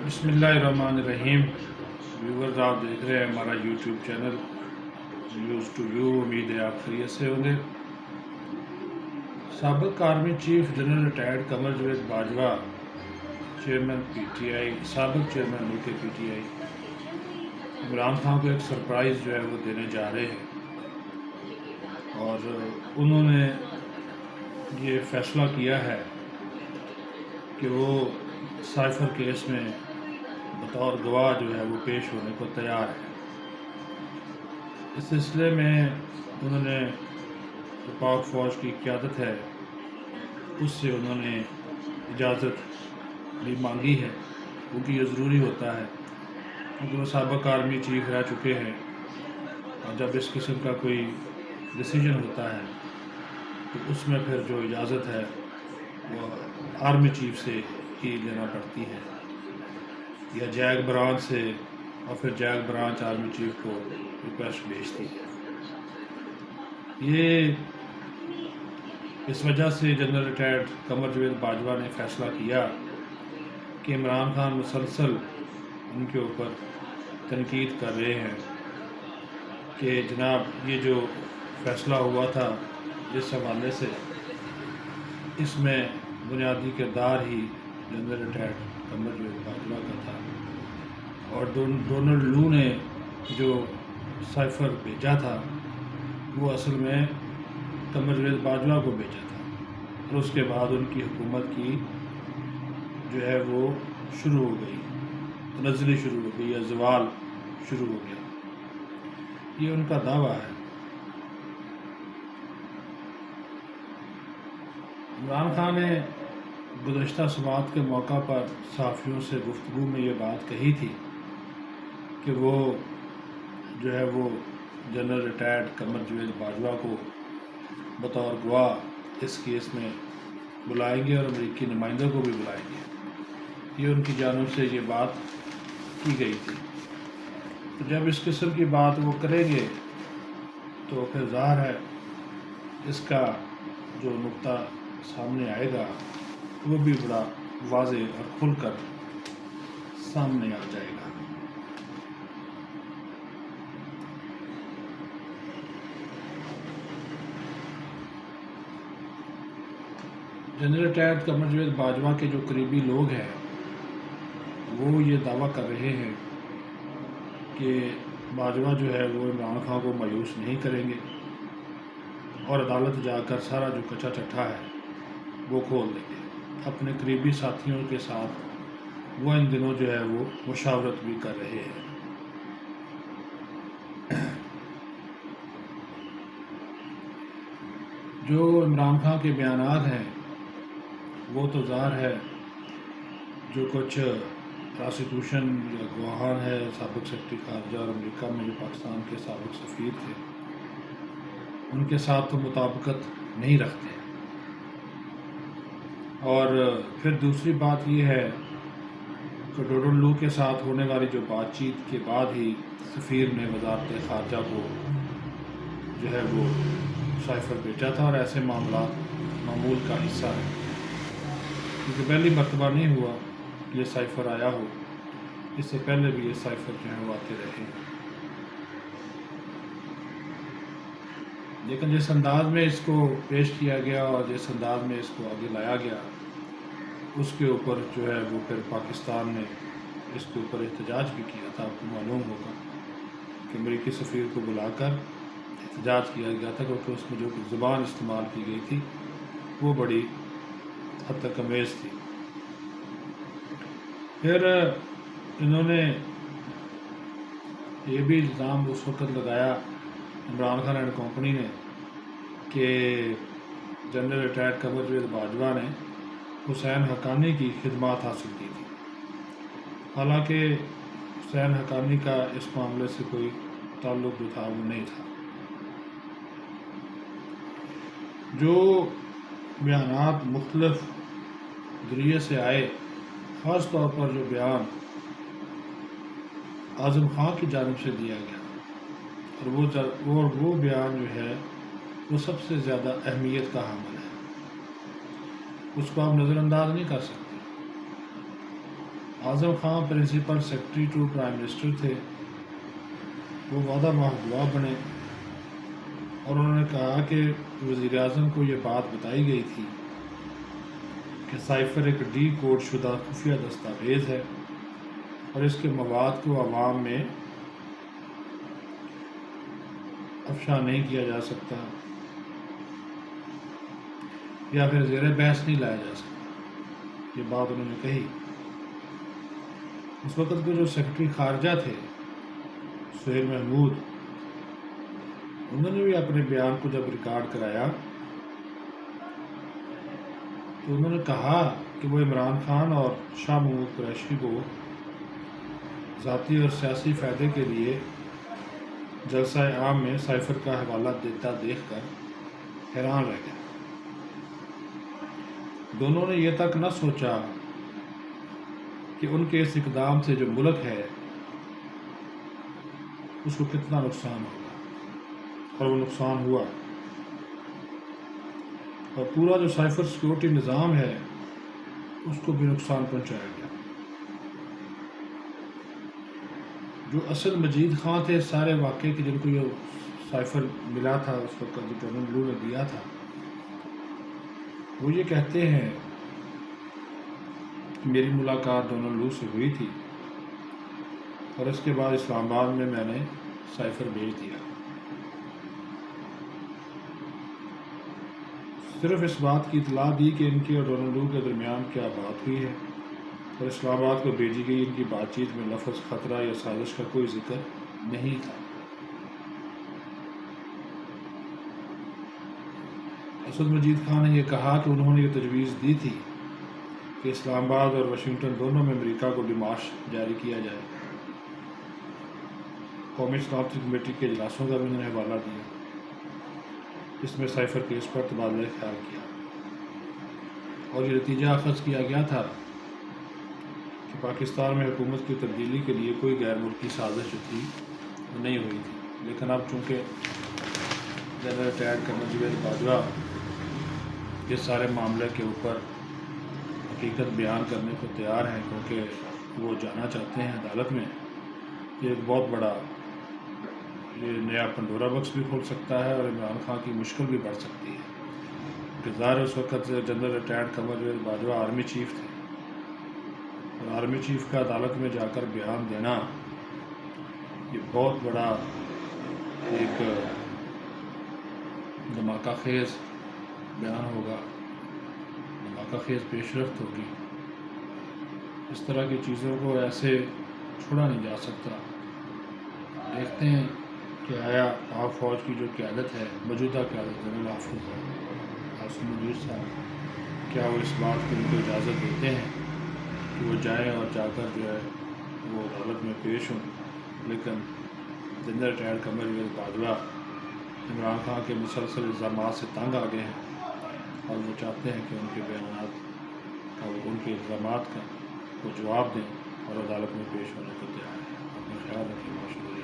بسم اللہ الرحمن الرحیم۔ ویورز، آپ دیکھ رہے ہیں ہمارا YouTube channel news to you. امید ہے آپ خیریت سے ہوں گے۔ سابق army chief general retired Qamar Javed Bajwa, chairman P T I, سابق چیئرمین ملک P T I, Imran Khan کو ایک سرپرائز جو ہے وہ دینے جا رہے ہیں، اور انہوں نے یہ فیصلہ کیا ہے کہ وہ سائفر کیس میں بطور گواہ جو ہے وہ پیش ہونے کو تیار ہے۔ اس سلسلے میں انہوں نے جو پاک فوج کی قیادت ہے اس سے انہوں نے اجازت بھی مانگی ہے، کیونکہ یہ ضروری ہوتا ہے، کیونکہ وہ سابق آرمی چیف رہ چکے ہیں، اور جب اس قسم کا کوئی ڈیسیجن ہوتا ہے تو اس میں پھر جو اجازت ہے وہ آرمی چیف سے ہی لینا پڑتی ہے، یا جیک برانچ سے، اور پھر جیک برانچ آرمی چیف کو ریکویسٹ بھیجتی ہے۔ یہ اس وجہ سے جنرل ریٹائرڈ قمر جاوید باجوہ نے فیصلہ کیا کہ عمران خان مسلسل ان کے اوپر تنقید کر رہے ہیں کہ جناب یہ جو فیصلہ ہوا تھا جس حوالے سے، اس میں بنیادی کردار ہی جنرل ریٹائرڈ قمر جاوید باجوہ کا تھا، اور ڈونلڈ لو نے جو سائفر بھیجا تھا وہ اصل میں قمر جاوید باجوہ کو بھیجا تھا، اور اس کے بعد ان کی حکومت کی جو ہے وہ شروع ہو گئی، تنزلی شروع ہو گئی، یا زوال شروع ہو گیا، یہ ان کا دعویٰ ہے۔ عمران خان نے گزشتہ سماعت کے موقع پر صحافیوں سے گفتگو میں یہ بات کہی تھی کہ وہ جو ہے وہ جنرل ریٹائرڈ قمر جاوید باجوہ کو بطور گواہ اس کیس میں بلائیں گے، اور امریکی نمائندوں کو بھی بلائیں گے، یہ ان کی جانب سے یہ بات کی گئی تھی۔ تو جب اس قسم کی بات وہ کریں گے تو پھر ظاہر ہے اس کا جو نقطہ سامنے آئے گا وہ بھی بڑا واضح اور کھل کر سامنے آ جائے گا۔ جنرل ریٹائرڈ قمر جاوید باجوہ کے جو قریبی لوگ ہیں وہ یہ دعویٰ کر رہے ہیں کہ باجوہ جو ہے وہ عمران خان کو مایوس نہیں کریں گے، اور عدالت جا کر سارا جو کچا چٹھا ہے وہ کھول دیں گے۔ اپنے قریبی ساتھیوں کے ساتھ وہ ان دنوں جو ہے وہ مشاورت بھی کر رہے ہیں۔ جو عمران خان کے بیانات ہیں وہ تو ظاہر ہے جو کچھ پراسیکیوشن یا گواہان ہے، سابق سیکرٹری خارجہ اور امریکہ میں جو پاکستان کے سابق سفیر تھے، ان کے ساتھ تو مطابقت نہیں رکھتے، اور پھر دوسری بات یہ ہے کہ ڈونلڈ لو کے ساتھ ہونے والی جو بات چیت کے بعد ہی سفیر نے وزارت خارجہ کو جو ہے وہ سائفر بھیجا تھا، اور ایسے معاملات معمول کا حصہ ہے، کیونکہ پہلی مرتبہ نہیں ہوا یہ سائفر آیا ہو، اس سے پہلے بھی یہ سائفر جو ہیں وہ آتے رہے ہیں، لیکن جس انداز میں اس کو پیش کیا گیا اور جس انداز میں اس کو آگے لایا گیا اس کے اوپر جو ہے وہ پھر پاکستان نے اس کے اوپر احتجاج بھی کیا تھا۔ آپ کو معلوم ہوگا کہ امریکی سفیر کو بلا کر احتجاج کیا گیا تھا، کیونکہ اس میں جو زبان استعمال کی گئی تھی وہ بڑی حد تک امیز تھی۔ پھر انہوں نے یہ بھی الزام اس وقت لگایا عمران خان اینڈ کمپنی نے کہ جنرل ریٹائرڈ قمر جاوید باجوہ نے حسین حقانی کی خدمات حاصل کی تھی، حالانکہ حسین حقانی کا اس معاملے سے کوئی تعلق جو تھا وہ نہیں تھا۔ جو بیانات مختلف ذریعے سے آئے، خاص طور پر جو بیان اعظم خان کی جانب سے دیا گیا، اور وہ بیان جو ہے وہ سب سے زیادہ اہمیت کا حامل ہے، اس کو آپ نظر انداز نہیں کر سکتے۔ Azam Khan principal secretary to prime minister تھے، وہ وعدہ معاہد دعا بنے، اور انہوں نے کہا کہ وزیر اعظم کو یہ بات بتائی گئی تھی کہ سائفر ایک ڈی کوڈ شدہ خفیہ دستاویز ہے اور اس کے مواد کو عوام میں افشا نہیں کیا جا سکتا یا پھر زیر بحث نہیں لایا جا سکتا۔ یہ بات انہوں نے کہی۔ اس وقت کے جو سیکرٹری خارجہ تھے سہیل محمود، انہوں نے بھی اپنے بیان کو جب ریکارڈ کرایا تو انہوں نے کہا کہ وہ عمران خان اور شاہ محمود قریشی کو ذاتی اور سیاسی فائدے کے لیے جلسہ عام میں سائفر کا حوالہ دیتا دیکھ کر حیران رہ گئے۔ دونوں نے یہ تک نہ سوچا کہ ان کے اس اقدام سے جو ملک ہے اس کو کتنا نقصان ہوگا، اور وہ نقصان ہوا، اور پورا جو سائفر سیکیورٹی نظام ہے اس کو بھی نقصان پہنچایا گیا۔ جو اصل مجید خان تھے سارے واقعے کے، جن کو یہ سائفر ملا تھا اس وقت جو جنرل لو نے دیا تھا، وہ یہ کہتے ہیں کہ میری ملاقات جنرل لو سے ہوئی تھی اور اس کے بعد اسلام آباد میں نے سائفر بھیج دیا۔ صرف اس بات کی اطلاع دی کہ ان کی اور جنرل لو کے درمیان کیا بات ہوئی ہے، اور اسلام آباد کو بھیجی گئی ان کی بات چیت میں لفظ خطرہ یا سازش کا کوئی ذکر نہیں تھا۔ اسد مجید خان نے یہ کہا کہ انہوں نے یہ تجویز دی تھی کہ اسلام آباد اور واشنگٹن دونوں میں امریکہ کو ڈیمارش جاری کیا جائے۔ قومی سلامتی کمیٹی کے اجلاسوں کا بھی انہوں نے حوالہ دیا، جس میں سائفر کیس پر تبادلہ خیال کیا، اور یہ نتیجہ اخذ کیا گیا تھا کہ پاکستان میں حکومت کی تبدیلی کے لیے کوئی غیر ملکی سازش جو تھی وہ نہیں ہوئی تھی۔ لیکن اب چونکہ جنرل ریٹائرڈ قمر جاوید باجوہ اس سارے معاملے کے اوپر حقیقت بیان کرنے کو تیار ہیں، کیونکہ وہ جانا چاہتے ہیں عدالت میں، یہ ایک بہت بڑا یہ نیا پنڈورا باکس بھی کھول سکتا ہے، اور عمران خان کی مشکل بھی بڑھ سکتی ہے۔ کہ ظاہر اس وقت general retired Qamar Javed Bajwa army chief تھے، اور آرمی چیف کا عدالت میں جا کر بیان دینا یہ بہت بڑا ایک دھماکہ خیز بیان ہوگا، دھماکہ خیز پیش رفت ہوگی۔ اس طرح کی چیزوں کو ایسے چھوڑا نہیں جا سکتا۔ دیکھتے ہیں کہ آیا پاک فوج کی جو قیادت ہے، موجودہ قیادت جنرل حافظ مجید صاحب، کیا وہ اس بات کو ان کو اجازت دیتے ہیں کہ وہ جائیں اور جا کر جو ہے وہ عدالت میں پیش ہوں؟ لیکن جنرل ریٹائرڈ قمر جاوید باجوہ عمران خان کے مسلسل الزامات سے تنگ آ گئے ہیں، اور وہ چاہتے ہیں کہ ان کے بیانات کا ان کے الزامات کا وہ جواب دیں اور عدالت میں پیش ہونے کو تیار ہیں۔ اپنا خیال رکھیں۔